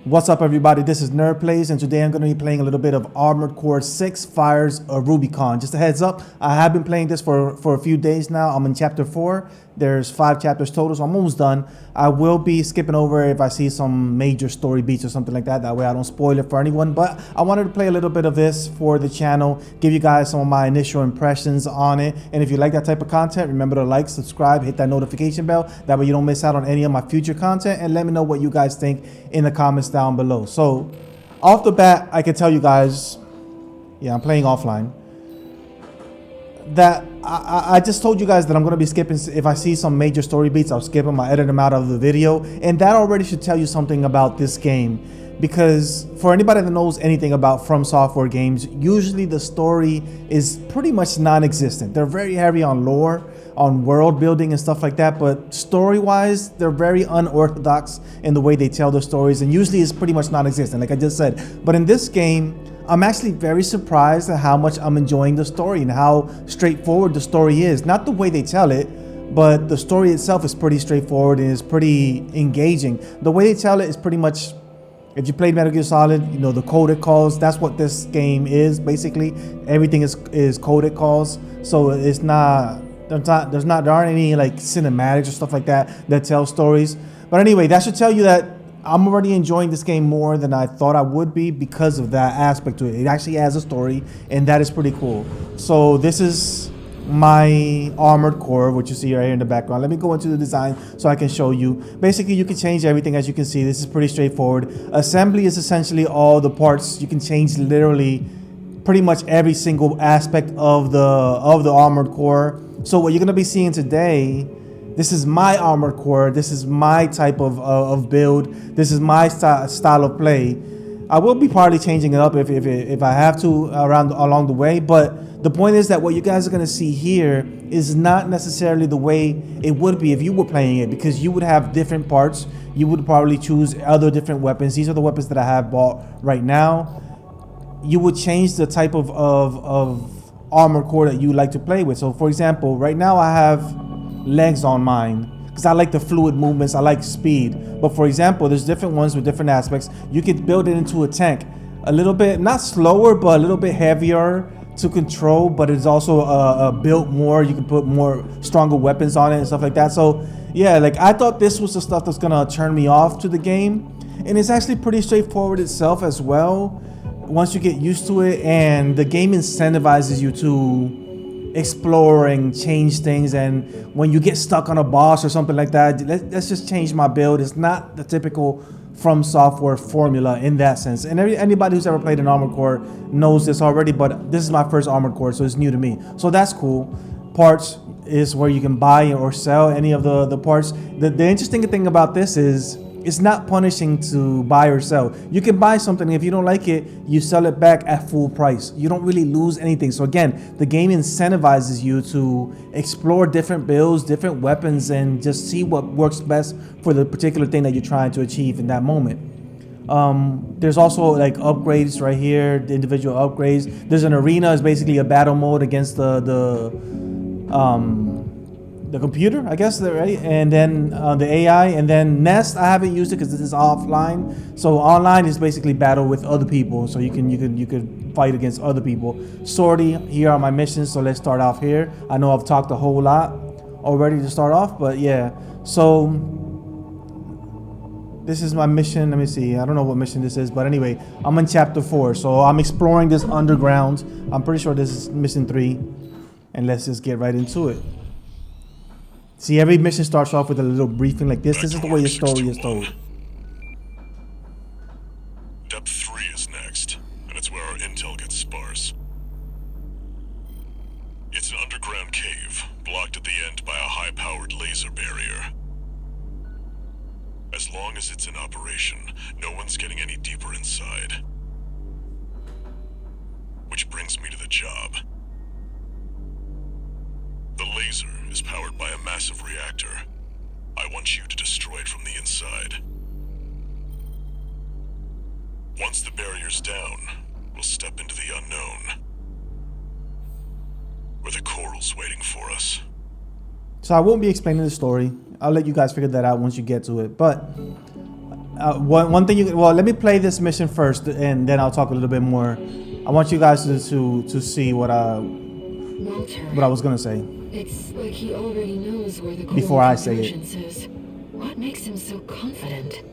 What's up, everybody? This is Nerd Plays, and today I'm going to be playing a little bit of Armored Core 6 Fires of Rubicon. Just a heads up, I have been playing this for a few days now. I'm in chapter 4. There's 5 chapters total, so I'm almost done. I will be skipping over if I see some major story beats or something like that. That way I don't spoil it for anyone. But I wanted to play a little bit of this for the channel, give you guys some of my initial impressions on it. And if you like that type of content, remember to like, subscribe, hit that notification bell. That way you don't miss out on any of my future content. And let me know what you guys think in the comments down below. So off the bat, I can tell you guys, yeah, I'm playing offline, that I just told you guys that I'm going to be skipping. If I see some major story beats, I'll skip them, I'll edit them out of the video. And that already should tell you something about this game, because for anybody that knows anything about From Software games, usually the story is pretty much non-existent. They're very heavy on lore, on world building and stuff like that, but story wise they're very unorthodox in the way they tell their stories, and usually it's pretty much non-existent, like I just said. But in this game, I'm actually very surprised at how much I'm enjoying the story and how straightforward the story is. Not the way they tell it, but the story itself is pretty straightforward and is pretty engaging. The way they tell it is pretty much, if you played Metal Gear Solid, you know, the coded calls, that's what this game is basically. Everything is coded calls, so it's not, there aren't any like cinematics or stuff like that that tell stories. But anyway, that should tell you that I'm already enjoying this game more than I thought I would be because of that aspect to it. It actually has a story, and that is pretty cool. So this is my Armored Core, which you see right here in the background. Let me go into the design so I can show you. Basically, you can change everything. As you can see, this is pretty straightforward. Assembly is essentially all the parts. You can change literally pretty much every single aspect of the Armored Core. So what you're going to be seeing today, this is my Armored Core. This is my type of build. This is my style of play. I will be partly changing it up if I have to along the way. But the point is that what you guys are going to see here is not necessarily the way it would be if you were playing it, because you would have different parts. You would probably choose other different weapons. These are the weapons that I have bought right now. You would change the type of Armored Core that you like to play with. So for example, right now I have legs on mine because I like the fluid movements, I like speed. But for example, there's different ones with different aspects. You could build it into a tank, a little bit not slower but a little bit heavier to control, but it's also built more. You can put more stronger weapons on it and stuff like that. So yeah, like I thought this was the stuff that's gonna turn me off to the game, and it's actually pretty straightforward itself as well once you get used to it. And the game incentivizes you to explore and change things, and when you get stuck on a boss or something like that, let's just change my build. It's not the typical From Software formula in that sense, and anybody who's ever played an Armored Core knows this already, but this is my first Armored Core, so it's new to me. So that's cool. Parts is where you can buy or sell any of the parts. The interesting thing about this is it's not punishing to buy or sell. You can buy something, if you don't like it, you sell it back at full price. You don't really lose anything. So again, the game incentivizes you to explore different builds, different weapons, and just see what works best for the particular thing that you're trying to achieve in that moment. There's also like upgrades right here, the individual upgrades. There's an arena, is basically a battle mode against the computer, I guess, right? And then the AI, and then Nest. I haven't used it because this is offline. So online is basically battle with other people. So you could fight against other people. Sortie, here are my missions. So let's start off here. I know I've talked a whole lot already to start off, but yeah. So this is my mission. Let me see. I don't know what mission this is, but anyway, I'm in chapter 4. So I'm exploring this underground. I'm pretty sure this is mission 3, and let's just get right into it. See, every mission starts off with a little briefing like this. This is the way your story is told. Depth 3 is next, and it's where our intel gets sparse. It's an underground cave, blocked at the end by a high-powered laser barrier. As long as it's in operation, no one's getting any deeper inside. Which brings me to the job. The laser is powered by a massive reactor. I want you to destroy it from the inside. Once the barrier's down, we'll step into the unknown, where the coral's waiting for us. So I won't be explaining the story. I'll let you guys figure that out once you get to it. But one thing well, let me play this mission first, and then I'll talk a little bit more. I want you guys to see what I was gonna say. It's like he already knows where the Before I say it. is. What makes him so confident?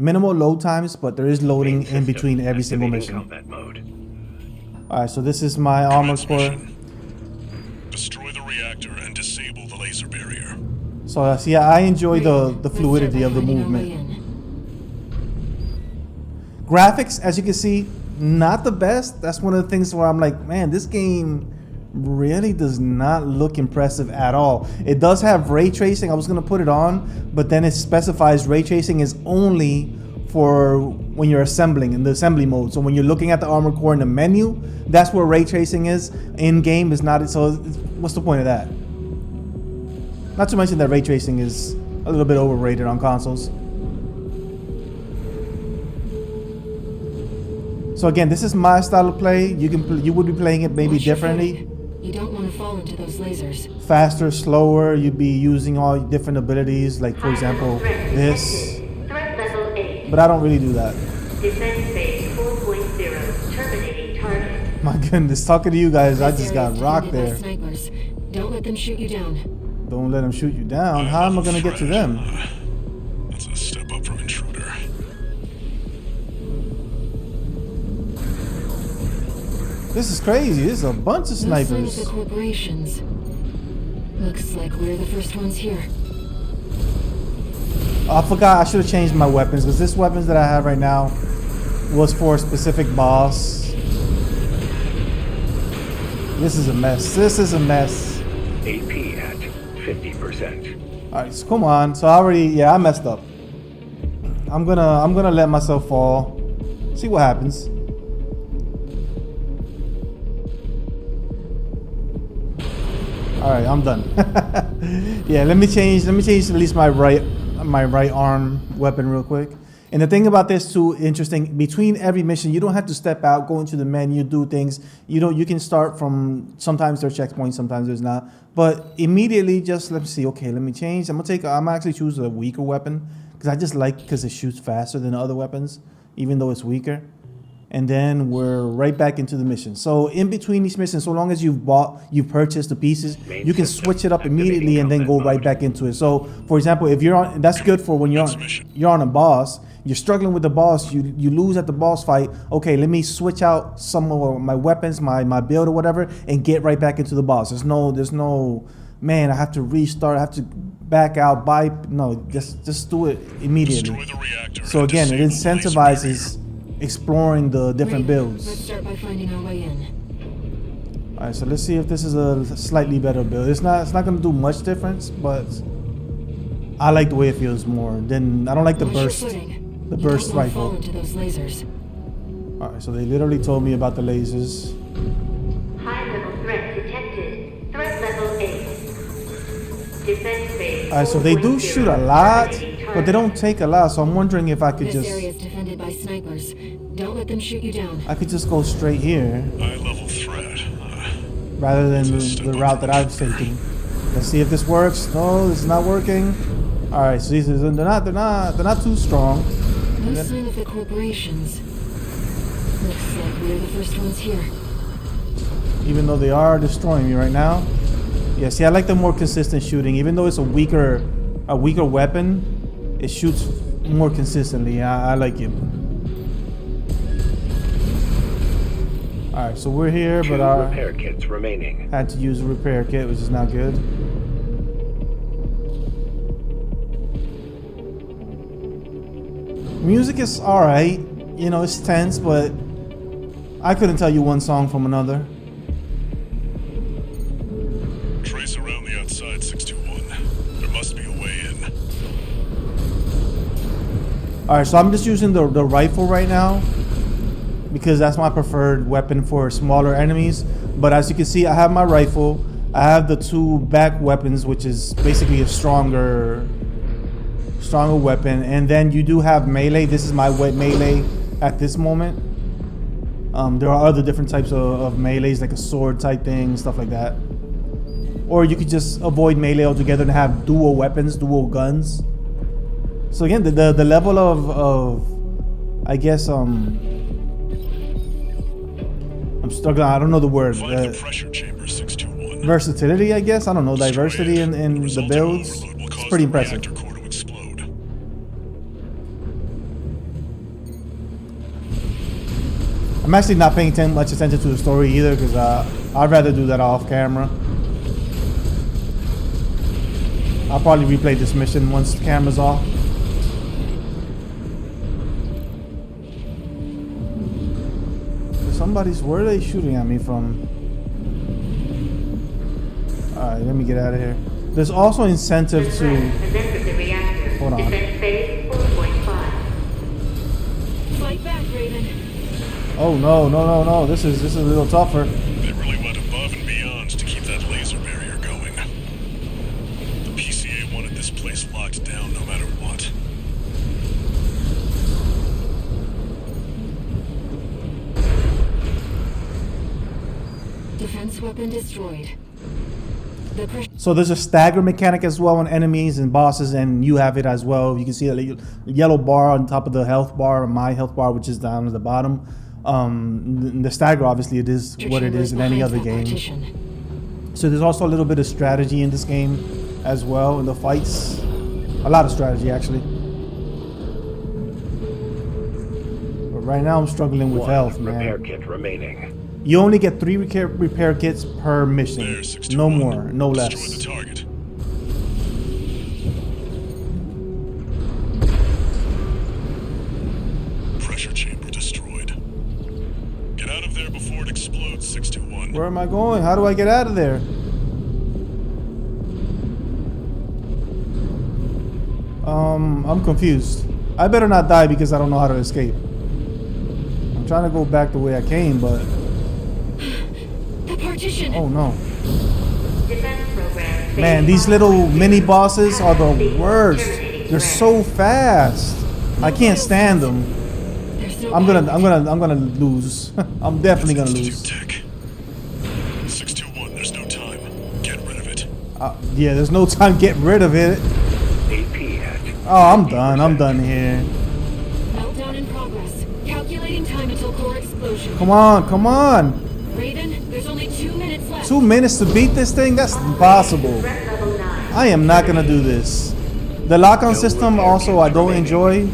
Minimal load times, but there is loading in between every single mission. Alright, so this is my armor core. Destroy the reactor and disable the laser barrier. So see, I enjoy the fluidity of the movement. Graphics, as you can see, not the best. That's one of the things where I'm like, man, this game really does not look impressive at all. It does have ray tracing. I was gonna put it on, but then it specifies ray tracing is only for when you're assembling in the assembly mode. So when you're looking at the armor core in the menu, that's where ray tracing is. In game is not. So what's the point of that? Not to mention that ray tracing is a little bit overrated on consoles. So again, this is my style of play. You would be playing it maybe differently. You don't want to fall into those lasers. Faster, slower. You'd be using all different abilities, like for example this. Threat level 8. But I don't really do that. Defense phase 4.0. Terminating target. My goodness, talking to you guys, I just got rocked there. Snipers. Don't let them shoot you down. Don't let them shoot you down. How am I gonna get to them? That's a step up from intruder. This is crazy. This is a bunch of No sign of snipers. the corporations. Looks like we're the first ones here. I forgot. I should have changed my weapons because this weapons that I have right now was for a specific boss. This is a mess. This is a mess. AP at 50%. All right, so come on. So I messed up. I'm gonna let myself fall. See what happens. All right, I'm done. Yeah, let me change at least my right arm weapon real quick. And the thing about this too, interesting, between every mission, you don't have to step out, go into the menu, do things. You can start from, sometimes there's checkpoints, sometimes there's not. But immediately just, let me see, okay, let me change. I'm actually choose a weaker weapon because I just like, because it shoots faster than the other weapons, even though it's weaker. And then we're right back into the mission. So in between these missions, so long as you've purchased the pieces, you can switch it up immediately and then go right back into it. So for example, if you're on, that's good for when you're on a boss, you're struggling with the boss, you lose at the boss fight. Okay, let me switch out some of my weapons, my build or whatever, and get right back into the boss. There's no, man, I have to restart, I have to back out, just do it immediately. So again, it incentivizes exploring the different builds. Let's start by finding our way in. All right, so let's see if this is a slightly better build. It's not going to do much difference, but I like the way it feels more. Then I don't like the burst rifle. Fall into those lasers. All right, so they literally told me about the lasers. High level threat detected. Threat level 8. Defense phase. All right, so they do shoot a lot, but they don't take a lot. So I'm wondering if I could This just, area is defended by snipers. Don't let them shoot you down. I could just go straight here High level threat. rather than the route that I've taken. Let's see if this works. No, this is not working. All right, so they're not too strong. No sign of the corporations. Looks like we're the first ones here. Even though they are destroying me right now. Yeah, see, I like the more consistent shooting. Even though it's a weaker weapon, it shoots more consistently. I like it. All right, so we're here, but I repair kits remaining. had to use a repair kit, which is not good. Music is all right. You know, it's tense, but I couldn't tell you one song from another. Trace around the outside, 621. There must be a way in. All right, so I'm just using the rifle right now because that's my preferred weapon for smaller enemies. But as you can see, I have my rifle. I have the two back weapons, which is basically a stronger weapon. And then you do have melee. This is my melee at this moment. There are other different types of melees, like a sword type thing, stuff like that. Or you could just avoid melee altogether and have dual weapons, dual guns. So again, the level of I guess I'm struggling. I don't know the word. Find the pressure chamber 621. Versatility, I guess. I don't know. Diversity in the Resulting builds. overload will It's cause pretty the impressive. reactor core to explode. I'm actually not paying much attention to the story either because I'd rather do that off camera. I'll probably replay this mission once the camera's off. Where are they shooting at me from? Alright, let me get out of here. There's also incentive The to... threat has entered the reactor. Hold on. Defense phase 4.5. Fight back, Raven. Oh no. This is a little tougher. They really went above and beyond to keep that laser barrier going. The PCA wanted this place locked down no matter what. Defense weapon destroyed. The pressure. So there's a stagger mechanic as well on enemies and bosses, and you have it as well. You can see a yellow bar on top of the health bar, my health bar, which is down at the bottom. The stagger, obviously, it is what it is in any other game. So there's also a little bit of strategy in this game as well in the fights. A lot of strategy, actually. But right now I'm struggling with One health, repair man. kit remaining. You only get 3 repair kits per mission. There, No 621. more, no Destroy less. the target. Pressure chamber destroyed. Get out of there before it explodes, 621. Where am I going? How do I get out of there? I'm confused. I better not die because I don't know how to escape. I'm trying to go back the way I came, but... The partition. Oh no. Defense program phase Man, these little 5.0. mini bosses are the Terminating worst. threat. They're so fast. I can't stand them. There's no I'm gonna lose. I'm definitely gonna Institute lose. Tech. 621, there's no time. Get rid of it. Yeah, there's no time. Get rid of it. AP at Oh, I'm done. I'm done here. Meltdown in progress. Calculating time until core explosion. Come on. Raven, there's only 2 minutes left. 2 minutes to beat this thing? That's impossible. Threat level 9. I am not gonna do this. The lock-on system also I don't enjoy,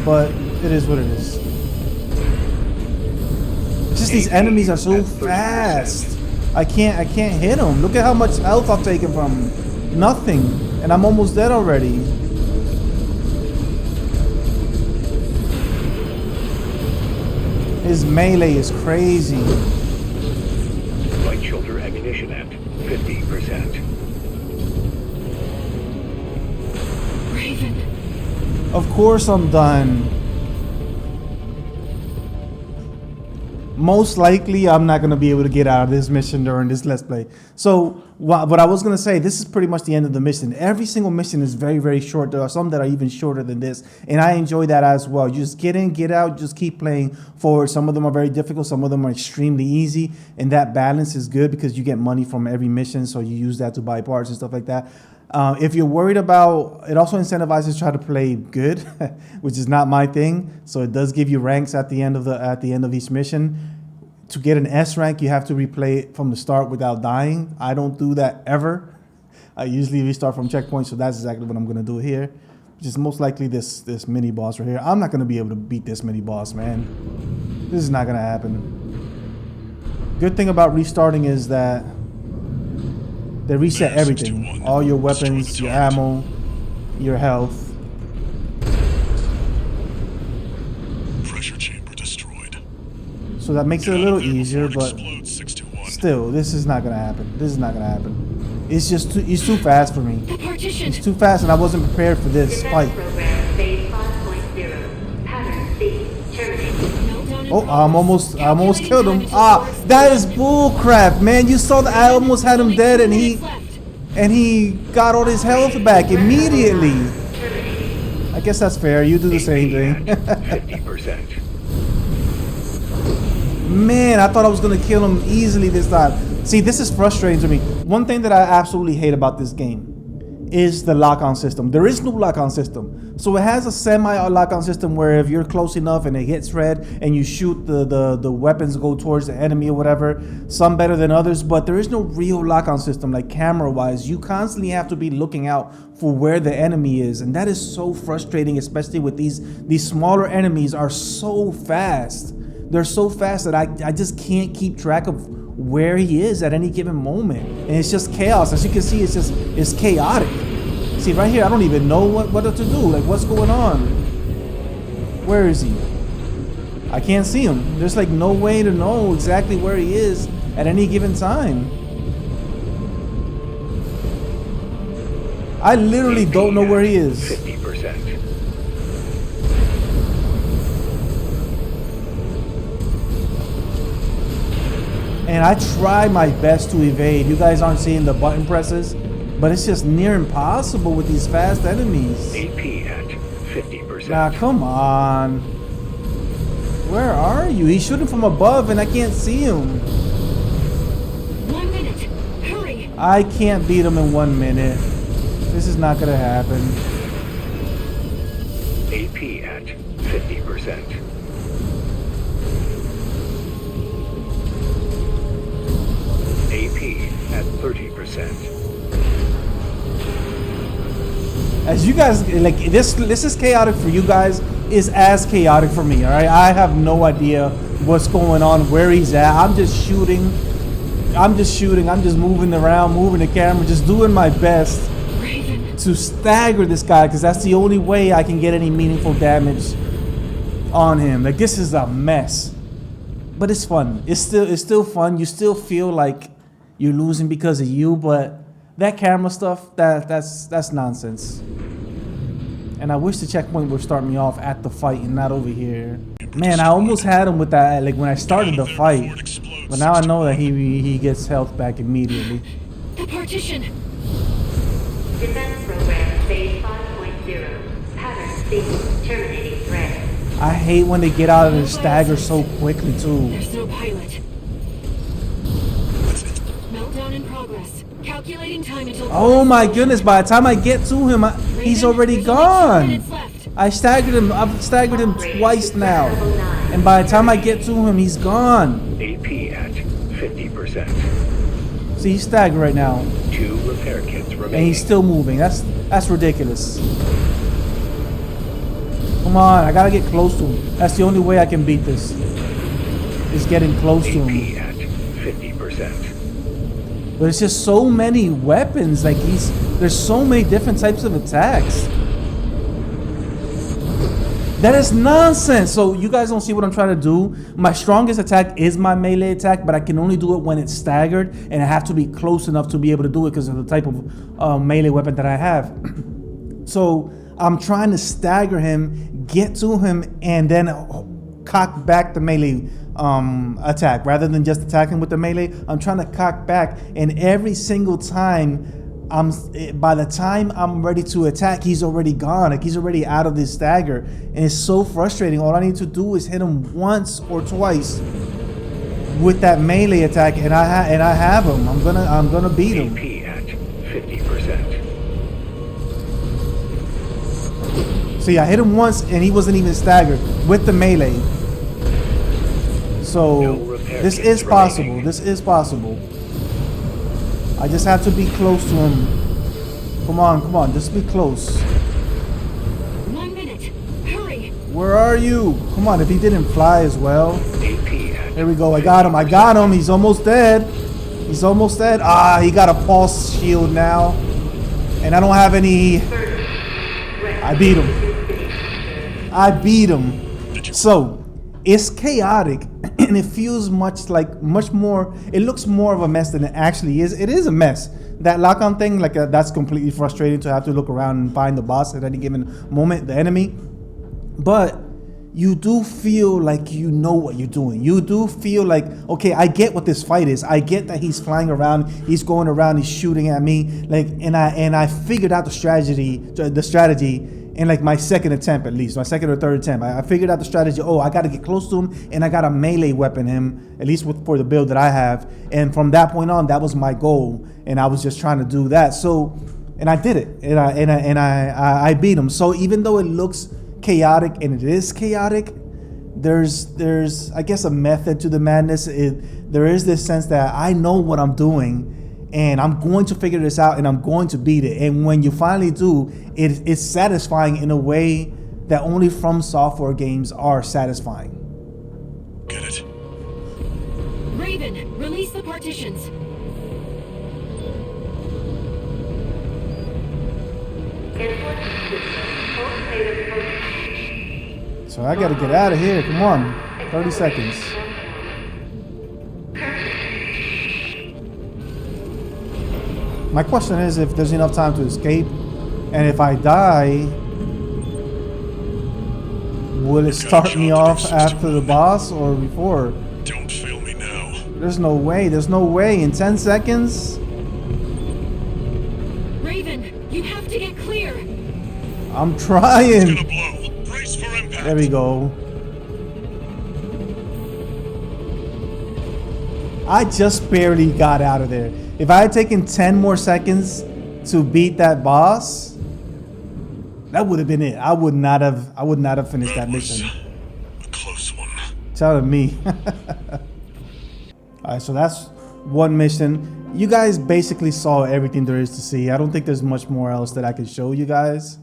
but it is what it is. It's just these enemies are so fast. I can't hit them. Look at how much health I've taken from nothing, and I'm almost dead already. His melee is crazy. right shoulder ammunition at 50%. Raven, Of course I'm done. Most likely I'm not going to be able to get out of this mission during this Let's Play. So what I was going to say, this is pretty much the end of the mission. Every single mission is very, very short. There are some that are even shorter than this. And I enjoy that as well. You just get in, get out, just keep playing forward. Some of them are very difficult. Some of them are extremely easy. And that balance is good because you get money from every mission. So you use that to buy parts and stuff like that. If you're worried about, it also incentivizes to try to play good, which is not my thing. So it does give you ranks at the end of each mission. To get an S rank, you have to replay it from the start without dying. I don't do that ever. I usually restart from checkpoints, so that's exactly what I'm gonna do here. Which is most likely this mini boss right here. I'm not gonna be able to beat this mini boss, man. This is not gonna happen. Good thing about restarting is that they reset everything. All your weapons, your ammo, your health. Pressure chamber destroyed. So that makes it a Get out little of there before easier, it but explodes, 621. still, this is not gonna happen. This is not gonna happen. It's just he's too fast for me. the partition. He's too fast, and I wasn't prepared for this Defense fight. program phase 5.0. Pattern C. Terminating. Meltdown in Oh, I progress. almost killed him. Calculating time Ah, until that core is explosion. bull crap, man. You saw that I almost had him Only dead, 2 and minutes left. he got all his health back immediately. Terminating. I guess that's fair. You do the same AP thing. at 50%. Man, I thought I was gonna kill him easily this time. See, this is frustrating to me. One thing that I absolutely hate about this game is the lock-on system. There is no lock-on system. So it has a semi-lock-on system where if you're close enough and it hits red and you shoot, the weapons go towards the enemy or whatever. Some better than others, but there is no real lock-on system like camera-wise. You constantly have to be looking out for where the enemy is, and that is so frustrating, especially with these smaller enemies are so fast. They're so fast that I just can't keep track of where he is at any given moment, and it's just chaos. As you can see, it's chaotic. See right here, I don't even know what to do. Like, what's going on? Where is he? I can't see him. There's like no way to know exactly where he is at any given time. I literally don't know where he is. 50%. And I try my best to evade. You guys aren't seeing the button presses, but it's just near impossible with these fast enemies. AP at 50%. Nah, come on. Where are you? He's shooting from above and I can't see him. 1 minute. Hurry. I can't beat him in 1 minute. This is not gonna happen. AP at 50%. AP at 30%. As you guys, like, this is chaotic for you guys, is as chaotic for me, all right? I have no idea what's going on, where he's at. I'm just shooting. I'm just moving around, moving the camera, just doing my best to stagger this guy, because that's the only way I can get any meaningful damage on him. Like, this is a mess, but it's fun. It's still fun. You still feel like you're losing because of you, but that camera stuff, that's nonsense. And I wish the checkpoint would start me off at the fight and not over here. Man, I almost had him with that, like, when I started the fight, but now I know that he gets health back immediately. The partition. Defense program phase 5.0. Pattern C. Terminating threat. I hate when they get out of the stagger so quickly too. There's no pilot. Meltdown in progress. Calculating time until. Oh my goodness, by the time I get to him, he's already gone. I've staggered him twice now. And by the time I get to him, he's gone. AP at 50%. See, he's staggered right now. 2 repair kits And remaining. he's still moving. That's ridiculous. Come on, I gotta get close to him. That's the only way I can beat this. Is getting close to him. AP at 50%. But it's just so many weapons. Like, there's so many different types of attacks. That is nonsense. So you guys don't see what I'm trying to do. My strongest attack is my melee attack, but I can only do it when it's staggered, and I have to be close enough to be able to do it because of the type of melee weapon that I have. So I'm trying to stagger him, get to him, and then cock back the melee attack. Rather than just attacking with the melee, I'm trying to cock back, and every single time, by the time I'm ready to attack, he's already gone. Like, he's already out of this stagger, and it's so frustrating. All I need to do is hit him once or twice with that melee attack, and I have him. I'm gonna beat him. AP at 50%. See, I hit him once, and he wasn't even staggered with the melee. So No repair this kits is possible. remaining. This is possible. I just have to be close to him. Come on, just be close. 1 minute. Hurry. Where are you? Come on, if he didn't fly as well. AP at There we go, I got him. He's almost dead. Ah, he got a pulse shield now. And I don't have any. I beat him. So, it's chaotic, and it feels much more, it looks more of a mess than it actually is. It is a mess. That lock-on thing, like, that's completely frustrating to have to look around and find the boss at any given moment, the enemy. But you do feel like you know what you're doing. You do feel like, okay, I get what this fight is. I get that he's flying around, he's going around, he's shooting at me, like, and I figured out the strategy, in like my second attempt, at least my second or third attempt. I figured out the strategy. Oh, I got to get close to him, and I got to melee weapon him, at least for the build that I have. And from that point on, that was my goal, and I was just trying to do that. So, and I did it, and I beat him. So even though it looks chaotic, and it is chaotic, there's I guess a method to the madness. There is this sense that I know what I'm doing, and I'm going to figure this out, and I'm going to beat it. And when you finally do, it's satisfying in a way that only From Software games are satisfying. Get it? Raven, release the partitions. So I gotta get out of here. Come on, 30 seconds. My question is if there's enough time to escape, and if I die, will it start me off after the boss or before? Don't fail me now. There's no way. There's no way. In 10 seconds? Raven, you have to get clear. I'm It's trying. gonna blow. Brace for impact. There we go. I just barely got out of there. If I had taken 10 more seconds to beat that boss, that would have been it. I would not have finished that mission. A close one. Telling me. Alright, so that's one mission. You guys basically saw everything there is to see. I don't think there's much more else that I can show you guys.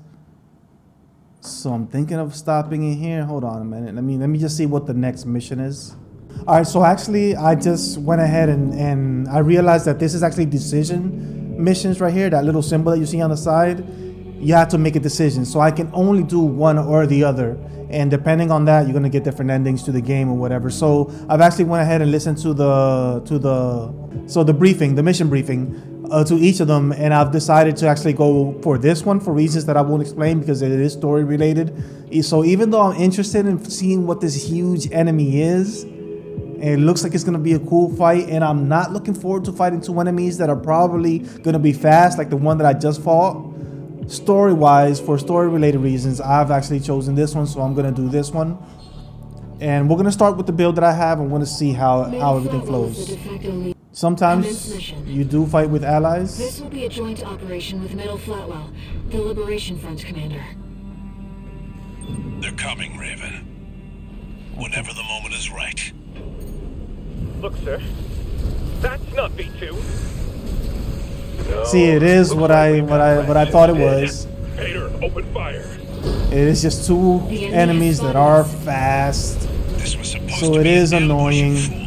So I'm thinking of stopping in here. Hold on a minute. Let me just see what the next mission is. Alright, so actually I just went ahead and I realized that this is actually decision missions right here. That little symbol that you see on the side. You have to make a decision. So I can only do one or the other. And depending on that, you're gonna get different endings to the game or whatever. So I've actually went ahead and listened to the briefing, the mission briefing to each of them, and I've decided to actually go for this one for reasons that I won't explain because it is story related. So even though I'm interested in seeing what this huge enemy is, and it looks like it's gonna be a cool fight, and I'm not looking forward to fighting two enemies that are probably gonna be fast, like the one that I just fought. Story-wise, for story-related reasons, I've actually chosen this one, so I'm gonna do this one. And we're gonna start with the build that I have, and we're gonna see how everything flows. Sometimes you do fight with allies. This will be a joint operation with Middle Flatwell, the Liberation Front commander. They're coming, Raven. Whenever the moment is right. Look, sir. That's not V2. No, See, it is what I thought it was. Vader, open fire. It is just two enemies that are fast, This was supposed so to it be is an ambush, you annoying. fool.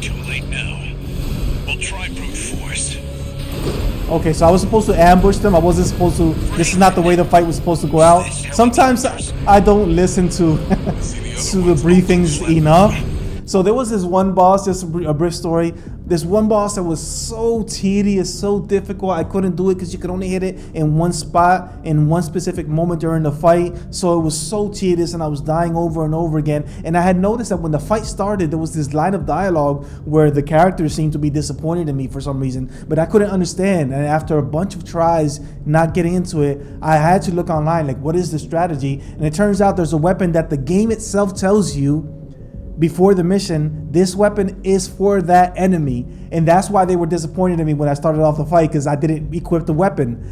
Too late now. We'll try brute force. Okay, so I was supposed to ambush them. I wasn't supposed to. This is not the way the fight was supposed to go out. Sometimes I don't listen to to the briefings enough. So there was this one boss, just a brief story. This one boss that was so tedious, so difficult. I couldn't do it because you could only hit it in one spot, in one specific moment during the fight. So it was so tedious and I was dying over and over again. And I had noticed that when the fight started, there was this line of dialogue where the characters seemed to be disappointed in me for some reason. But I couldn't understand. And after a bunch of tries not getting into it, I had to look online, like, what is the strategy? And it turns out there's a weapon that the game itself tells you before the mission, this weapon is for that enemy, and that's why they were disappointed in me when I started off the fight, because I didn't equip the weapon.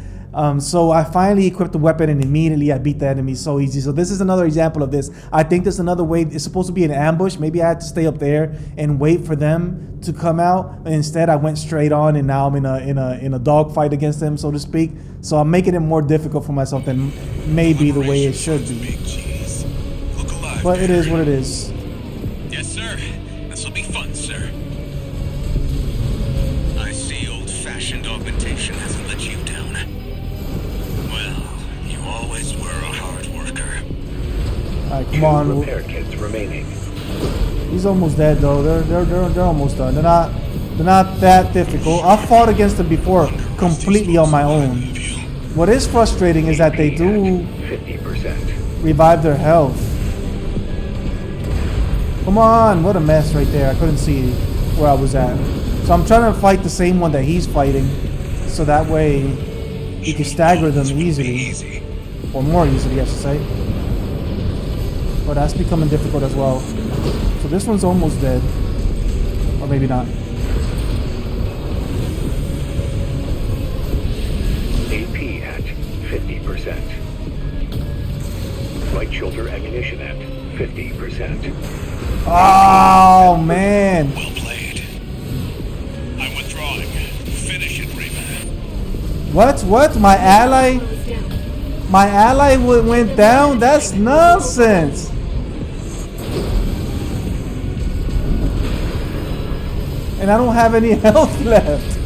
So I finally equipped the weapon and immediately I beat the enemy so easy. So this is another example of this. I think there's another way. It's supposed to be an ambush. Maybe I had to stay up there and wait for them to come out. And instead I went straight on, and now I'm in a dogfight against them, so to speak. So I'm making it more difficult for myself than maybe the way it should be. Big cheese. Look alive, But it is Vader. what it is. Yes, sir. This'll be fun, sir. I see old-fashioned augmentation hasn't let you down. Well, you always were a hard worker. Alright, come 2 on. repair kits remaining. He's almost dead though. They're almost done. They're not that difficult. I've fought against them before completely on my own. What is frustrating is that they do 50%. revive their health. Come on, what a mess right there. I couldn't see where I was at. So I'm trying to fight the same one that he's fighting, so that way you can stagger them easily, or more easily, I should say. But that's becoming difficult as well. So this one's almost dead, or maybe not. AP at 50%. Light shoulder ammunition at 50%. Oh man! Well played. I'm withdrawing. Finish it, Rayman. What? My ally? My ally went down? That's nonsense! And I don't have any health left.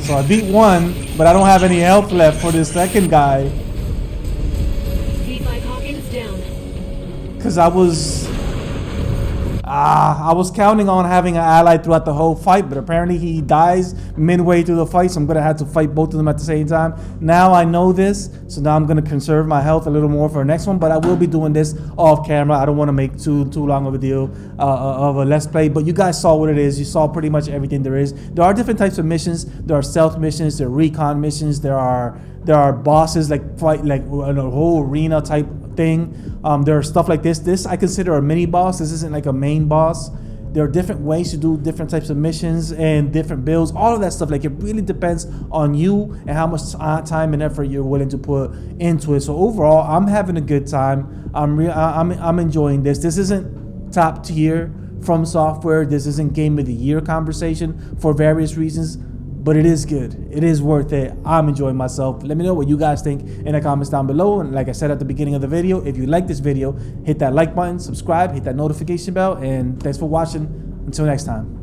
So I beat one, but I don't have any health left for this second guy. V5 Hawkins down. Cause I was counting on having an ally throughout the whole fight, but apparently he dies midway through the fight, so I'm gonna have to fight both of them at the same time. Now I know this, so now I'm gonna conserve my health a little more for the next one, but I will be doing this off camera. I don't want to make too long of a deal of a let's play, but you guys saw what it is. You saw pretty much everything there is. There are different types of missions. There are stealth missions, there are recon missions, there are bosses like fight like in a whole arena type thing. There are stuff like this I consider a mini boss. This isn't like a main boss. There are different ways to do different types of missions and different builds, all of that stuff. Like, it really depends on you and how much time and effort you're willing to put into it. So overall, I'm having a good time. I'm enjoying this. This isn't top tier From Software. This isn't Game of the Year conversation for various reasons, but it is good. It is worth it. I'm enjoying myself. Let me know what you guys think in the comments down below. And like I said at the beginning of the video, if you like this video, hit that like button, subscribe, hit that notification bell, and thanks for watching. Until next time.